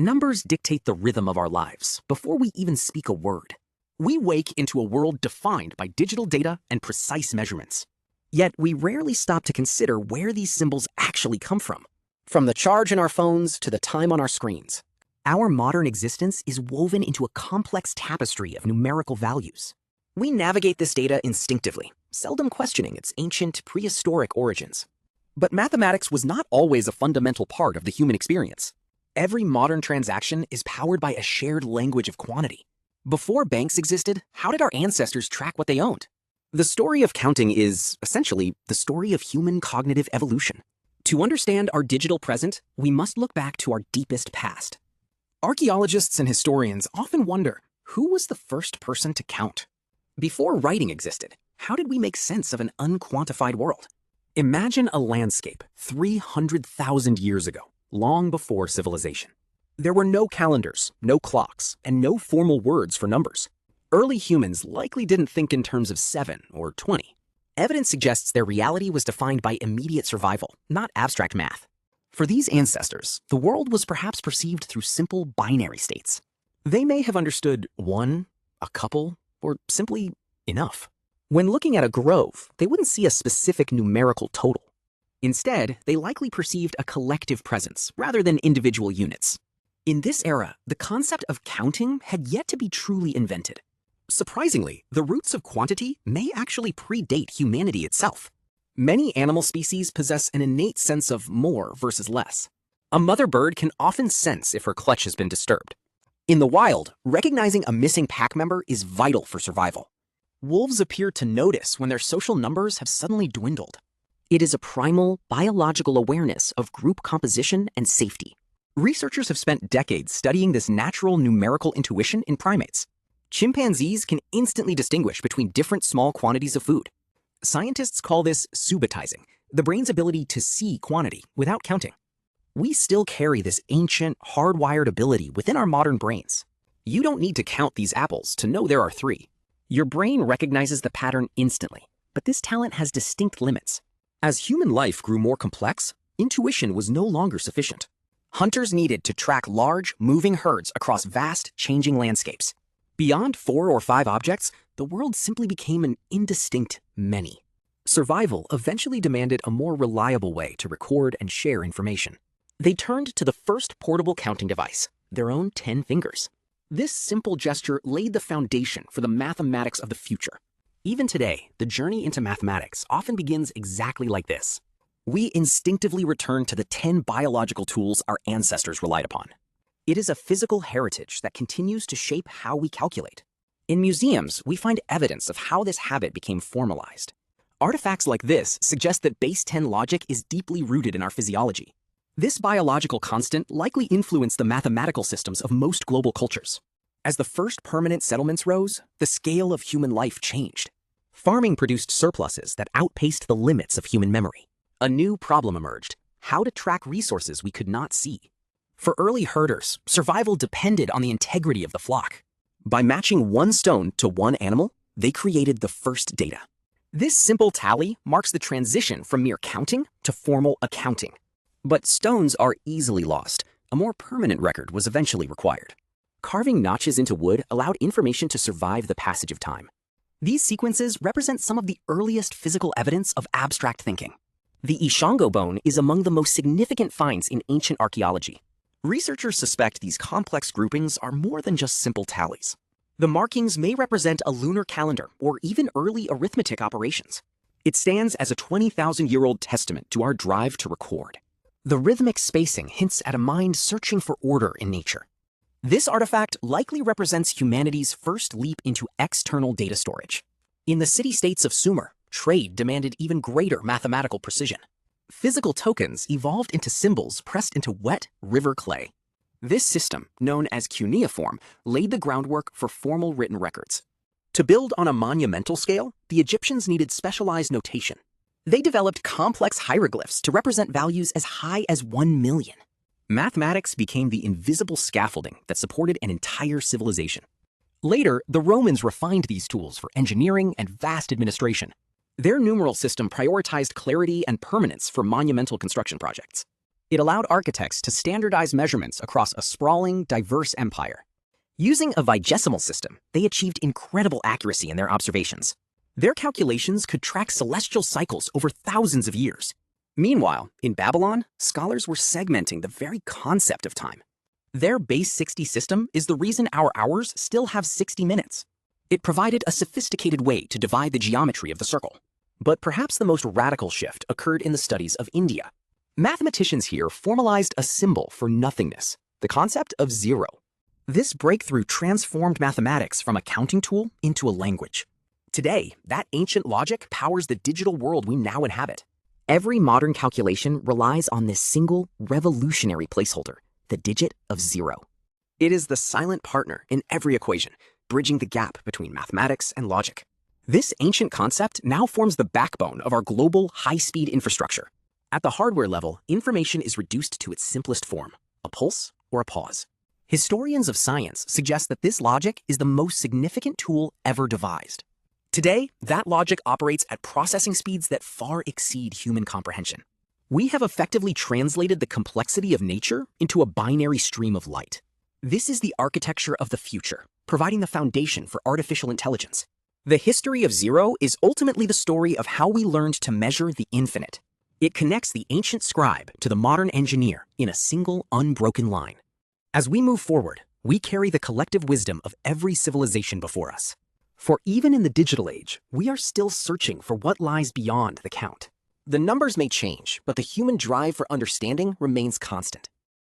Numbers dictate the rhythm of our lives before we even speak a word. We wake into a world defined by digital data and precise measurements. Yet we rarely stop to consider where these symbols actually come from. From the charge in our phones to the time on our screens, our modern existence is woven into a complex tapestry of numerical values. We navigate this data instinctively, seldom questioning its ancient, prehistoric origins. But mathematics was not always a fundamental part of the human experience. Every modern transaction is powered by a shared language of quantity. Before banks existed, how did our ancestors track what they owned? The story of counting is, essentially, the story of human cognitive evolution. To understand our digital present, we must look back to our deepest past. Archaeologists and historians often wonder, who was the first person to count? Before writing existed, how did we make sense of an unquantified world? Imagine a landscape 300,000 years ago, long before civilization. There were no calendars, no clocks, and no formal words for numbers. Early humans likely didn't think in terms of 7 or 20. Evidence suggests their reality was defined by immediate survival, not abstract math. For these ancestors, the world was perhaps perceived through simple binary states. They may have understood one, a couple, or simply enough. When looking at a grove, they wouldn't see a specific numerical total. Instead, they likely perceived a collective presence rather than individual units. In this era, the concept of counting had yet to be truly invented. Surprisingly, the roots of quantity may actually predate humanity itself. Many animal species possess an innate sense of more versus less. A mother bird can often sense if her clutch has been disturbed. In the wild, recognizing a missing pack member is vital for survival. Wolves appear to notice when their social numbers have suddenly dwindled. It is a primal, biological awareness of group composition and safety. Researchers have spent decades studying this natural numerical intuition in primates. Chimpanzees can instantly distinguish between different small quantities of food. Scientists call this subitizing, the brain's ability to see quantity without counting. We still carry this ancient, hardwired ability within our modern brains. You don't need to count these apples to know there are 3. Your brain recognizes the pattern instantly, but this talent has distinct limits. As human life grew more complex, intuition was no longer sufficient. Hunters needed to track large, moving herds across vast, changing landscapes. Beyond 4 or 5 objects, the world simply became an indistinct many. Survival eventually demanded a more reliable way to record and share information. They turned to the first portable counting device, their own 10 fingers. This simple gesture laid the foundation for the mathematics of the future. Even today, the journey into mathematics often begins exactly like this. We instinctively return to the 10 biological tools our ancestors relied upon. It is a physical heritage that continues to shape how we calculate. In museums, we find evidence of how this habit became formalized. Artifacts like this suggest that base 10 logic is deeply rooted in our physiology. This biological constant likely influenced the mathematical systems of most global cultures. As the first permanent settlements rose, the scale of human life changed. Farming produced surpluses that outpaced the limits of human memory. A new problem emerged: how to track resources we could not see. For early herders, survival depended on the integrity of the flock. By matching one stone to one animal, they created the first data. This simple tally marks the transition from mere counting to formal accounting. But stones are easily lost. A more permanent record was eventually required. Carving notches into wood allowed information to survive the passage of time. These sequences represent some of the earliest physical evidence of abstract thinking. The Ishango bone is among the most significant finds in ancient archaeology. Researchers suspect these complex groupings are more than just simple tallies. The markings may represent a lunar calendar or even early arithmetic operations. It stands as a 20,000-year-old testament to our drive to record. The rhythmic spacing hints at a mind searching for order in nature. This artifact likely represents humanity's first leap into external data storage. In the city-states of Sumer, trade demanded even greater mathematical precision. Physical tokens evolved into symbols pressed into wet river clay. This system, known as cuneiform, laid the groundwork for formal written records. To build on a monumental scale, the Egyptians needed specialized notation. They developed complex hieroglyphs to represent values as high as 1 million. Mathematics became the invisible scaffolding that supported an entire civilization. Later, the Romans refined these tools for engineering and vast administration. Their numeral system prioritized clarity and permanence for monumental construction projects. It allowed architects to standardize measurements across a sprawling, diverse empire. Using a vigesimal system, they achieved incredible accuracy in their observations. Their calculations could track celestial cycles over thousands of years. Meanwhile, in Babylon, scholars were segmenting the very concept of time. Their base 60 system is the reason our hours still have 60 minutes. It provided a sophisticated way to divide the geometry of the circle. But perhaps the most radical shift occurred in the studies of India. Mathematicians here formalized a symbol for nothingness, the concept of zero. This breakthrough transformed mathematics from a counting tool into a language. Today, that ancient logic powers the digital world we now inhabit. Every modern calculation relies on this single, revolutionary placeholder, the digit of zero. It is the silent partner in every equation, bridging the gap between mathematics and logic. This ancient concept now forms the backbone of our global high-speed infrastructure. At the hardware level, information is reduced to its simplest form, a pulse or a pause. Historians of science suggest that this logic is the most significant tool ever devised. Today, that logic operates at processing speeds that far exceed human comprehension. We have effectively translated the complexity of nature into a binary stream of light. This is the architecture of the future, providing the foundation for artificial intelligence. The history of zero is ultimately the story of how we learned to measure the infinite. It connects the ancient scribe to the modern engineer in a single, unbroken line. As we move forward, we carry the collective wisdom of every civilization before us. For even in the digital age, we are still searching for what lies beyond the count. The numbers may change, but the human drive for understanding remains constant.